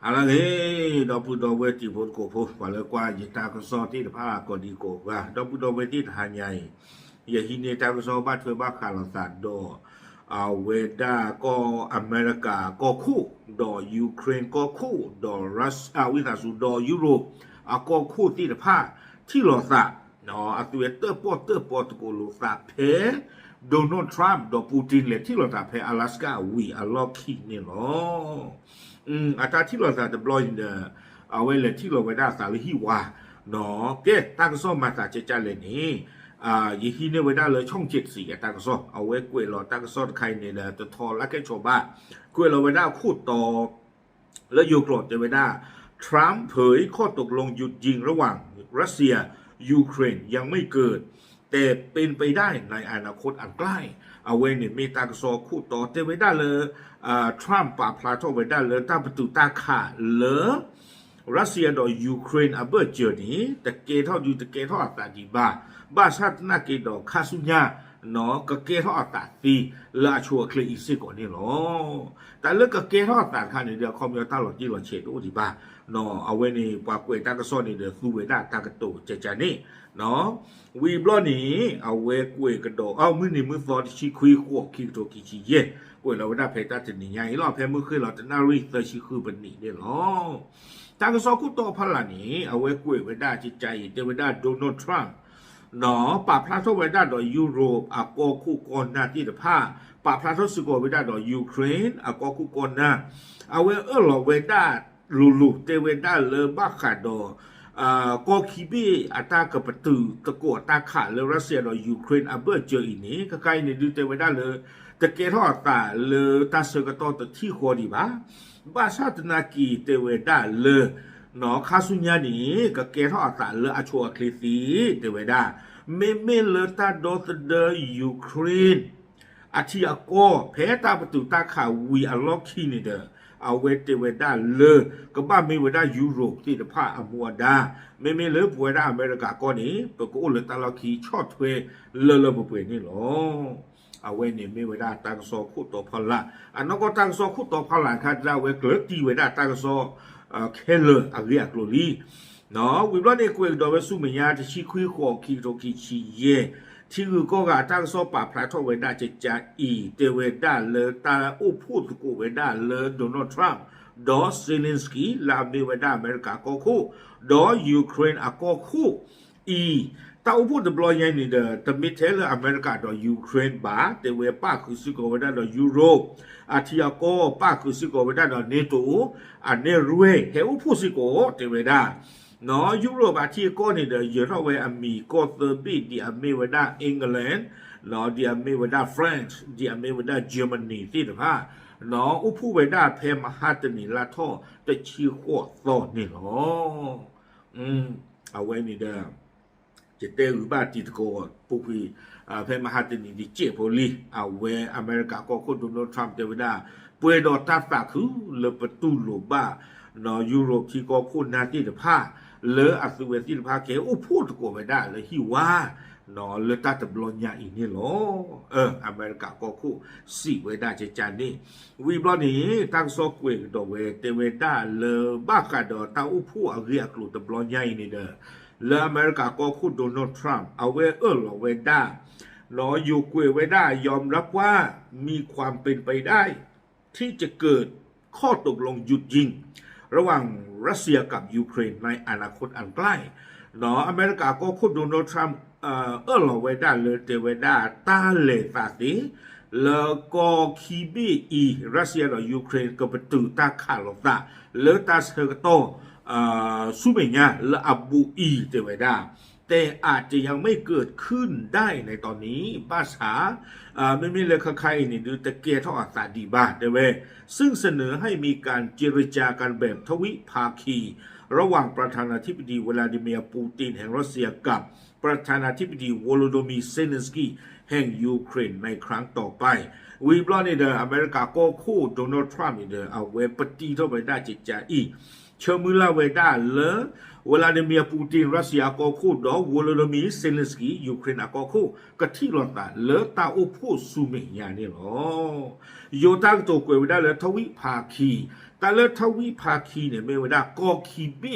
ala le dopu do we ti pon ko pho pa le kwa yi ta ko so ti pha ko di ko ga dopu do we ti ha nyai ye hi ne ta ko so ba thwe ba kha la sa do a we da ko america ko khu do ukraine ko khu do russia wi ta su do europe a ko khu ti pha ti lo sa no a tu te po ko lo sa phe Donald Trump ดอปูตินเลยที่เราตาเพอลาสกาวีอลอคีนี่หรออาจารย์ที่เราตาดบลอยเนี่ยเอาไว้เลยที่เราไว้ได้สาลิฮิวาเนาะเกตั้งซ้อมมาตาเจจาเลยนี่ยี่ฮีเนี่ยไว้ได้เลยช่อง74ตั้งซ้อมเอาไว้กวยเราตั้งซ้อมใครเนี่ยจะทอละแค่ชาวบ้านกวยเราไว้ได้คู่ต่อแล้วยูโกรธจะไว้ได้ทรัมป์เผยข้อตกลงหยุดยิงระหว่างรัสเซียยูเครนยังไม่เกิดแต่เป็นไปได้ในอนาคตอันใกล้เอาไว้เนี่ยมีตากซอคู่ต่อเตไว้ได้เลยทรัมป์ปราบพลาดไว้ได้เลยตาประตูตาขาดเลยรัสเซียโดยยูเครนเบอร์เจอนี้แต่เกท่าอยู่แต่เกท่าอัตราดีบ้าชาตินาเกดอกคาสุญญาเนาะก็เกท่าอัตราตีลาชัวเคลอีซิก่อนนี่หรอแต่เรื่องก็เกท่าอัตราคันเดียวคอมพิวเตอร์หลอดที่หลอดเฉดโอ้ดีบ้าเนาะเอาไว้ในปากเวตากซอนี่เดือดสู้ไว้ได้ตากระตุเจนี่เนาะวีบล้อนี้เอาไว้กวยกระโดดเอามือนี่มือฟอที่ชี้คุยขวบคิดโตกิชิเย่กวยเราได้เพตาจะหนีใหญ่รอบแพ้มือขึ้นเราจะน่ารีเตอร์ชี้คือเป็นหนีเนี่ยหรอตากซอคู่โตพลานี้เอาไว้กวยไว้ได้จิตใจเดไว้ได้โดนัลด์ทรัมป์เนาะปราบพลาดไว้ได้โดยยุโรปอากอคู่กอนนาที่เดือผ้าปราบพลาดสกอไว้ได้โดยยูเครนอากอคู่กอนนาเอาไว้เราไว้ได้ลูเตเวด้าเลบ้าขาดก็คิบีอัตากระตือตะกัวตาขาเลรัสเซียโดยยูเครนเบอร์เจออีนี้ก็ใกล้ในดูเตเวด้าเลยตะเกียทอดตาเลตาเสกตอตะที่หัวดีบ้าชาตินากีเตเวด้าเลยหนอคาสุญญานี้ก็เกียทอดตาเลอชัวคลิซีเตเวด้าเมเลตาโดตเดยูเครนอาทิอาโกเพตาประตูตาขาวีอล็อกคีนี่เดอเอาเวทเวด้าเลยก็บ้าไม่เวด้ายุโรปที่จะพาอมัวดาไม่เลยเวด้าอเมริกาก็นี้ปก็อุลตาลาคีชอดเวเลเปนี่หรอเอาเวนี่ไม่เวด้าตั้งโซคู่ต่อพละอันนั้นก็ตั้งโซคู่ต่อพละค่ะเราเวเกิดที่เวด้าตั้งโซเคเลอาเรียกโลลีเนาะวิบล้อนี่กูเองโดยว่าสู้ไม่ยากจะชี้คุยหัวคีโตคีชีเย่ที่คือก็การตั้งโซปาพลาทเวด้าจะจ่าอีเตเวด้าเลยตาอุพูดกูเวด้าเลยโดนัลด์ทรัมป์ดอเซเลนสกี้ลาเมเวด้าอเมริกาก็คู่ดอยูเครนอาก็คู่อีตาอุพูดดบลอยยังนี่เด้อแต่มิเทลอเมริกาดอยูเครนบ้าเตเวป้าคือซิโกเวด้าดอยุโรปอาทิอาก็ป้าคือซิโกเวด้าดอเนโตอันเนรเวเฮอุพูดซิโกเตเวด้าเนาะยุโรปอาทิก็นี่เด้อเยอะเท่าเวอเมริกาเตอร์บีดีอเมริกาอังกฤษเนาะดีอเมริกาฝรั่งดีอเมริกาเยอรมนีที่เด้อค่ะเนาะอุพูเวด้าเพมหาตนีลาท่อจะชี้หัวโตนี่เนาะเอาไว้นี่เด้อจะเตอบ้าติดโกปุ๊บพี่เพมหาตนีดิเจโพลีเอาไว้อเมริกาก็โดนัลด์ทรัมป์เตเวด้าป่วยดอตาฝากคือเลประตูโลบ้าเนาะยุโรปที่ก็คุณนาที่เด้อค่ะเลออัศเวที่พาเกอุพูดกูไม่ได้เลยฮิว่าเนาะเลตาตบลอนยาอีนี่หรออเมริกาก็คู่สี่เวด้าเจจานี่วีบลอนี้ตั้งซอกเวกดอเวเตเวด้าเลบ้ากาดอตาอุพูอาเรียกลูตบลอนยาอีนี่เด้อเลอเมริกาก็คู่โดนัลด์ทรัมป์เอาเวลอเวด้าเนาะยูเกเวด้ายอมรับว่ามีความเป็นไปได้ที่จะเกิดข้อตกลงหยุดยิงระหว่างรัสเซียกับยูเครนในอนาคตอันใกล้เนาะอเมริกาก็คุณโดนัลด์ทรัมป์เราไว้ได้เลยเตไว้ได้ตาเลตาติแล้วก็คีบีอีรัสเซียกับยูเครนก็ประตูตาขาลตาเลตาเซกโตซูเมญาและอับูอีเตไว้ได้แต่อาจจะยังไม่เกิดขึ้นได้ในตอนนี้ภาษาไม่มีเลยใครนี่ดูตะเกียท่ออัตราดีบ้าเดเวซึ่งเสนอให้มีการเจรจากันแบบทวิภาคีระหว่างประธานาธิบดีวลาดิเมียร์ปูตินแห่งรัสเซียกับประธานาธิบดีโวโลโดมีร์เซเลนสกี้แห่งยูเครนในครั้งต่อไปวีบลอนี่เดออเมริกาก็คู่โดนัลด์ทรัมป์นี่เดอเอาเวปตีเท่าไปได้จิตใจอีเชอร์มูลาเวด้าเล เวลาเดเมียปูตินรัสเซียก็คู่ดอกวโลโดมีเซเลนสกียูเครนก็คู่ก็ที่รอตาเลตาอุพูซูเมียนี่หรอโยตังตัวกวยได้เลยทวิภาคีแต่เลทวิภาคีเนี่ยไม่ได้ก็คีบี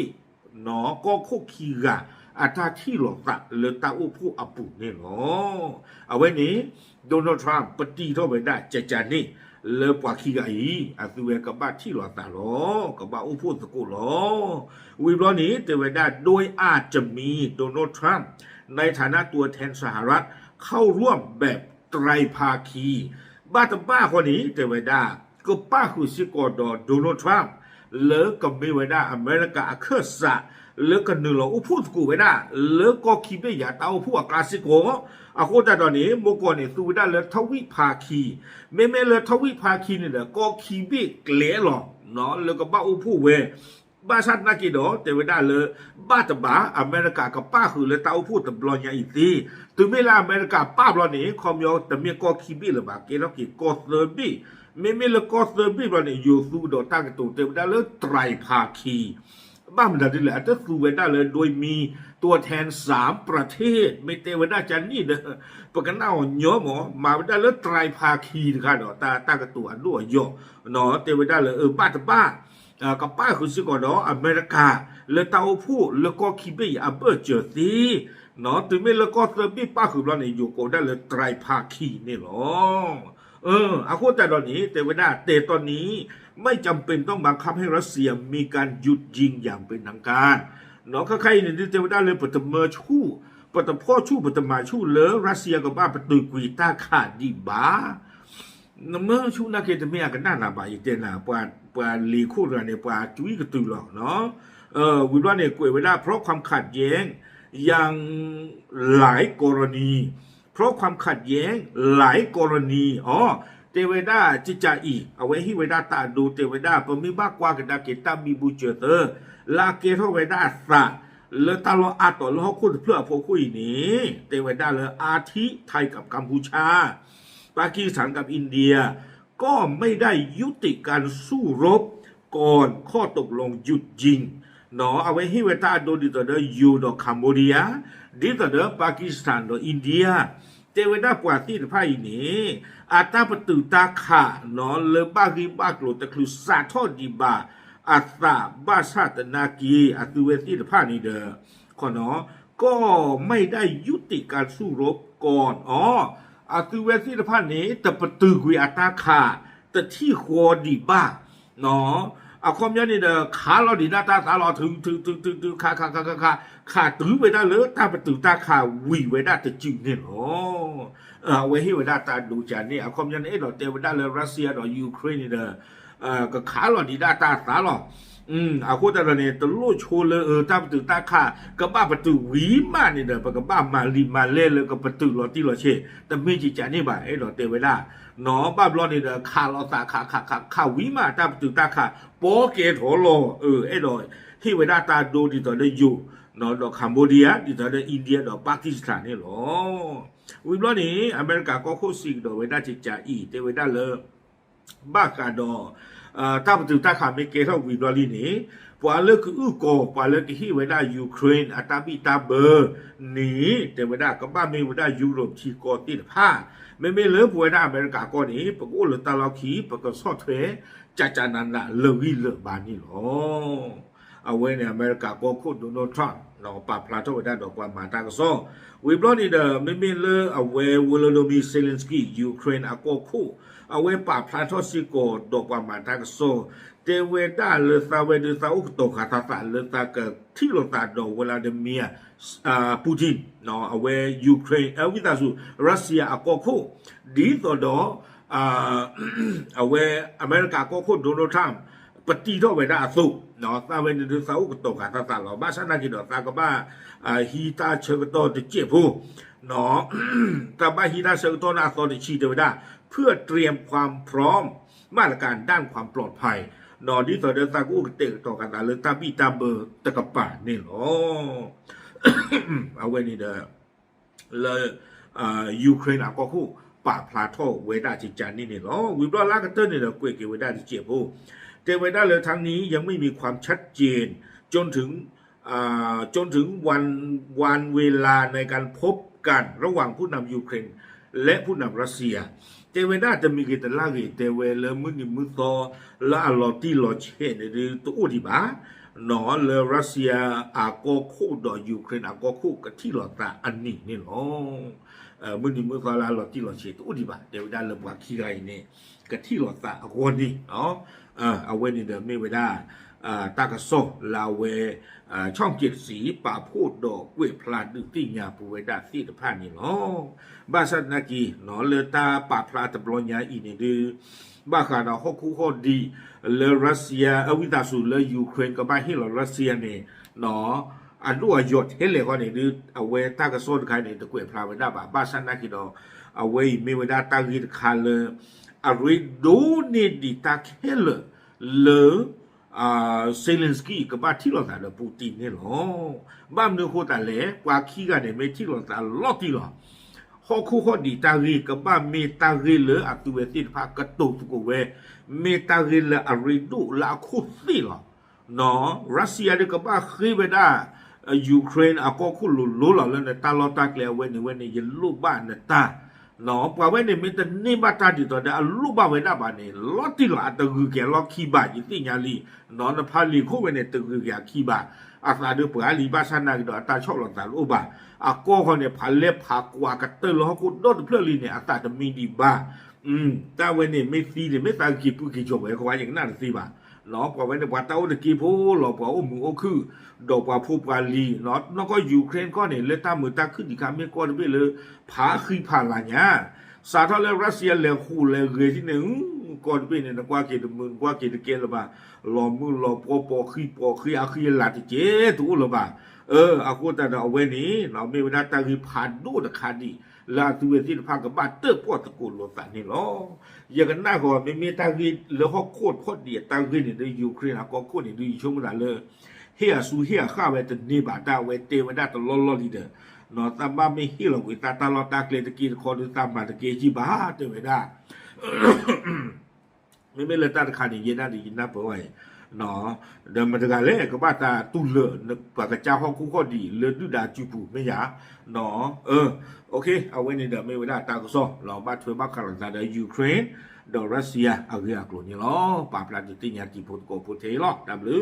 เนาะก็คู่คีกะอาตาที่รอตาเลตาอุพูอปุนี่หรอเอาไว้นี้โดนัลด์ทรัมป์ปฏิทินไปได้เจจานี่เลปวาคีกะอีอาตุเวกับบ้าที่รอตาหรอกับบ้าอุพูสกุลหรอวิบล้อนี้เตวได้โดยอาจจะมีโดนัลด์ทรัมป์ในฐานะตัวแทนสหรัฐเข้าร่วมแบบไตรภาคีบ้าแต่บ้าคนนี้เตวได้ก็ป้าคือสิกอดโดนัลด์ทรัมป์เลิกกับไม่ไว้ได้อเมริกาเครือสะเลิกกันหนึ่งหรออุพูสกุไว้ได้เลิกก็คิดไม่อยากเอาพวกคลาสสิโกอาโคตาตอนนี้โมกอนี่สูได้เลยทวิภาคีไม่เลยทวิภาคีนี่แหละก็คีบิเกลียหรอเนาะแล้วก็บ้าอุพูเวบ้าชัดนักกีฬาแต่ไม่ได้เลยบ้าตบ้าอเมริกากับป้าคือเลยตาอุพูตบลอนยาอีตีถึงเวลาอเมริกาป้าบลอนนี้คอมยอแต่เมียก็คีบิเลยบ้าเกล้ากีก็เซอร์บีไม่เลยก็เซอร์บีบลอนนี้อยู่สูดตั้งตัวแต่ไม่ได้เลยไตรภาคีบ้ามันได้เลยอาจจะสูเวได้เลยโดยมีตัวแทน3 ประเทศไม่เตวันได้จันนี่เด้อปกันเอาเนาะหมอมาได้เลยไตรภาคีค่ะเนาะตากระตัวอันรั่วโยเนาะเตวันได้เลยบ้าตบ้ากับป้าคือสิก่อนเนาะอเมริกาแล้วเตาผู้แล้วก็คิดไม่อับเบอร์เจอซีเนาะถึงไม่แล้วก็เซอร์บี้ป้าคือเราเนี่ยอยู่ก็ได้เลยไตรภาคีนี่หรออาโคแต่ตอนนี้เตวันได้แต่ตอนนี้ไม่จำเป็นต้องบังคับให้รัสเซียมีการหยุดยิงอย่างเป็นทางการเนาะใครเนี่ยที่จะได้เลยปฐมชู่ปฐมพ่อชู่ปฐมมาชู่เลยรัสเซียกับบ้าประตูกุยตาขาดดีบ้าน้ำเมื่อชู่นักเก็ตเมียกันหน้าหนาบ่ายเจน่ะปาลีคู่เราเนี่ยปาจุ้ยกระตือหรอกเนาะวิวัฒน์เนี่ยกุยไว้ได้เพราะความขัดแย้งอย่างหลายกรณีเพราะความขัดแย้งหลายกรณีเทวดาจิจาอีเอาไว้ให้เวดาตาดูเทวดาปมีบ้ากว่ากันดาเกตามีบูเจเตอร์ลาเกทเวดาสะเลตาโลอาต่อโลคุณเพื่อพวกคุยนี้เทวดาเลยอาทิไทยกับกัมพูชาปากีสถานกับอินเดียก็ไม่ได้ยุติการสู้รบก่อนข้อตกลงหยุดยิงเนาะเอาไว้ให้เวดาดูดิตอเดยูดอคัมโบเดียดิตอเดปากีสถานดออินเดียเทวดาปวดที่ไพ่นี้อาตาปตุตาขาเนาะเลบาริบากโลตะคลุสาทอดีบาอัตตาบาชาตนากีอัตุเวที่ไพ่นี้เด้อขอเนาะก็ไม่ได้ยุติการสู้รบก่อนอัตุเวที่ไพ่นี้แต่ปตุกุยอัตตาขาแต่ที่โคดีบาเนาะความยันนี่เด้อขาเราดีหน้าตาตาเราถึงขาตื้อไปได้เลยตาประตูตาขาวิ่งไปได้แต่จริงเนี่ยหรอไว้ให้เวลาตาดูจานนี่ความยันเราเตะไปได้เลยรัสเซียเรายูเครนนี่เด้อก็ขาเราดีหน้าตาตาเราคนแต่ละเนี่ยตลุโชว์เลยตาประตูตาขาก็บ้าประตูวิ่งมานี่เด้อก็บ้ามาลีมาเล่เลยก็ประตูเราที่เราเช่แต่ไม่จีจานนี่บ่ายเราเตะไปได้เนาะบ้าบล้อนี่เด้อขาเราตาขาวิ่งมาตาประตูตาขาโป๊เกถอโลดอยที่เวลาตาดูดีต่อได้อยู่เนาะดอกคัมโบเดียดีต่อได้อินเดียดอกปากีสถานนี่หรอวิบล้อนี้อเมริกาก็โคสิกดอกเวลาจิจ่าอีเตเวลาเลยบ้ากาดอตาประตูตาขาไม่เกท่าวิบล้อนี้ปว่าเลิกคือโกปว่าเลิกที่เวลายูเครนอาตาบิตาเบอร์นี้เตเวลาก็บ้าไม่เวลายุโรปที่กอติดผ้าไม่เลิกเวลาอเมริกาก็นี้ปกูเลยตาเราขี้ปก็ซอดเทจันันละเลิกเลิกบานนี่หรอเอาไว้ในอเมริกาก็โคตรโดนัลด์ทรัมป์เราปราบพลาดเอาไว้ได้ดอกกว่ามาตากซ้อวิบล้อนี่เด้อไม่เลิกเอาไว้วโลโดมีเซเลนสกี้ยูเครนอาก็คู่เอาไว้ปราบพลาดทอสิโกดอกกว่ามาตากซ้อเตเวด้าเลซาเวเดซาอุกโตคาตาตาเลตาเกิดที่ลงตาดอกเวลาเดเมียปูตินเนาะเอาไว้ยูเครนวิตาสุรัสเซียอาก็คู่ดีต่อดอเอาไว้อเมริกาก็โคตรโดนัลด์ทรัมป์ปฏิทินไว้ได้สุเนาะตาเวนเดซาอุกโตกาตาเราบ้าชนะกินดอกตาก็บ้าฮีตาเชกโตจะเจ็บผู้เนาะแต่บ้าฮีตาเชกโตนาโซดิชีเดวิด้าเพื่อเตรียมความพร้อมมาตรการด้านความปลอดภัยเนาะดีต่อเดซาอุกเตต่อกันตาเลยตาบีตาเบอร์ตะกะป่านี่หรอเอาไว้นี่เด้อเลยยูเครนอาก็คู่ป่าพลาโตเวด้าจิจานี่เนี่ยหรอวิบล้อลากเตอร์เนี่ยเกวเกเวด้าที่เจ็บผู้แต่เวด้าเลยทั้งนี้ยังไม่มีความชัดเจนจนถึง จนถึงวันเวลาในการพบกันระหว่างผู้นำยูเครนและผู้นำรัสเซียเจเวน่าจะมีกิจลากิเตเวลมือนิมือโตและอลอติลอเชนหรือตัวดีบ้าหนอเลรัสเซียอาก็คู่ดอยูเครนอาก็คู่กับที่หลอตาอันนี้นี่เนาะมือนิมือโตละหลอติลอเชตัวดีบ้าเจเวน่าเลบว่าขี้ไรเนี่ยกับที่หลอตาคนนี้เนาะเอาไว้ในเดิมไม่ไว้ได้ตากระโซลาเวช่องเจ็ดสีป่าพูดดอกเวพลาดึกที่ยาปูเวดาที่ตะพานนี่เนาะบาสันนากีเนาะเลตาป่าพลาตะบลอนยาอีนี่ดือบาขาดาฮอกคูฮอดีเลรัสเซียอวิตาสุเลยูเครนกับบ้าฮิลรัสเซียเนี่ยเนาะอันรู้ว่าหยดเฮเลก็เนี่ยดือเอาเวตากระโซนใครเนี่ยตะเวพลาเวดาบาสันนากีเนาะเอาเวไม่เวดาตากิดคาเลอาริโดเนดิตาเคเลเลเซเลนสกี้กับบ้าที่เราแต่ละปูตินเนี่ยหรอบ้านเนื้อโคตรเลยกว่าขี้กันเนี่ยไม่ที่เราแต่ลอดที่หรอฮอคู่ฮอดีตารีกับบ้านเมตารีเลยอัตุเวติพากระตุกตุกเวเมตารีเลยอาริดูละคุสิหรอเนาะรัสเซียเนี่ยกับบ้าขี้ไปได้ยูเครนอาก็คู่ลุหล่อแล้วเนี่ยตาลอตาเกลียวเวเนี่ยยันลูกบ้านเนี่ยตาเนาะปว่าเวเนี่ยไม่แต่นี่บ้าตาดีต่อเดียลูกบ้านเวน่าบ้านเนี่ยลอดที่หรออัตคือแกลอดขี้บ้านยิ่งที่ยาลีนอนพาลีคู่เวเนี่ยตึกคือแกขี้บ้านอาตาเดือปลีบ้านสันนักดออัตาชอบหลังตาลูกบ้านอาก็เขาเนี่ยพันเล็บผักกว่ากัตเตอร์แล้วเขาก็โดนเพื่อลีเนี่ยอัตาจะมีดีบ้าแต่เวเนี่ยไม่ซีเนี่ยไม่ตากีบกี่จบเลยเขาว่าอย่างนั้นสิบ้าเนาะปว่าเวเนี่ยว่าเต้าตะกี้พูหลอกว่าโอ้มึงโอ้คือดอกว่าผู้ปาลีเนาะแล้วก็ยูเครนก็เนี่ยเลยตามมือตาขึ้นอีกครั้งไม่ก็ได้เลยผาคือผ่านละเนี่ยสาธารณรัสเซียเลยคู่เลยเกยที่หนึ่งก่อนเป็นเนี่ยกว่าเกิดมึงกว่าเกิดเกลละบ้าหลอมือหลอปอคืออาคือหลาดเจ๊ถูกละบ้าอากูแต่เอาไว้นี้เราไม่เวลาตาคือผ่านดูตะคาดีลาตัวที่พากับบ้านเติบพอตะกูลลตันนี่หรออย่างนั้นน่าก็ไม่มีตาคือแล้วเขาโคตรเดียตาคือเนี่ยในยูเครนก็โคตรเนี่ยดูช่วงนั้นเลยเฮียสู้เฮียข้าไว้แต่นี่บาดาไว้เตไว้ได้ตลอดลีเดอร์นอตาบ้าไม่ฮิลวิตาตาลอตาเกลตะกี้คอดูตามบาตะเกจีบ้าเตไว้ได้ไม่เลยตาคานี่เย็นน่าดียินน่าเปื่อยเนาะเดิมมาตะการเล่ก็บ้าตาตุเลนึกปากกระเจ้าห้องคู่ข้อดีเลือดดูดาจูปูไม่ยาเนาะโอเคเอาไว้ในเดิมไม่ไว้ได้ตาก็ซ้อเราบ้าช่วยบ้าคาร์ลาเดยูเครนเดรัสเซียเอาเรื่องกลุ่มนี้ล้อปราบปรามจุดที่ยาจีพุทธโกพุทธเทลอกดับหรือ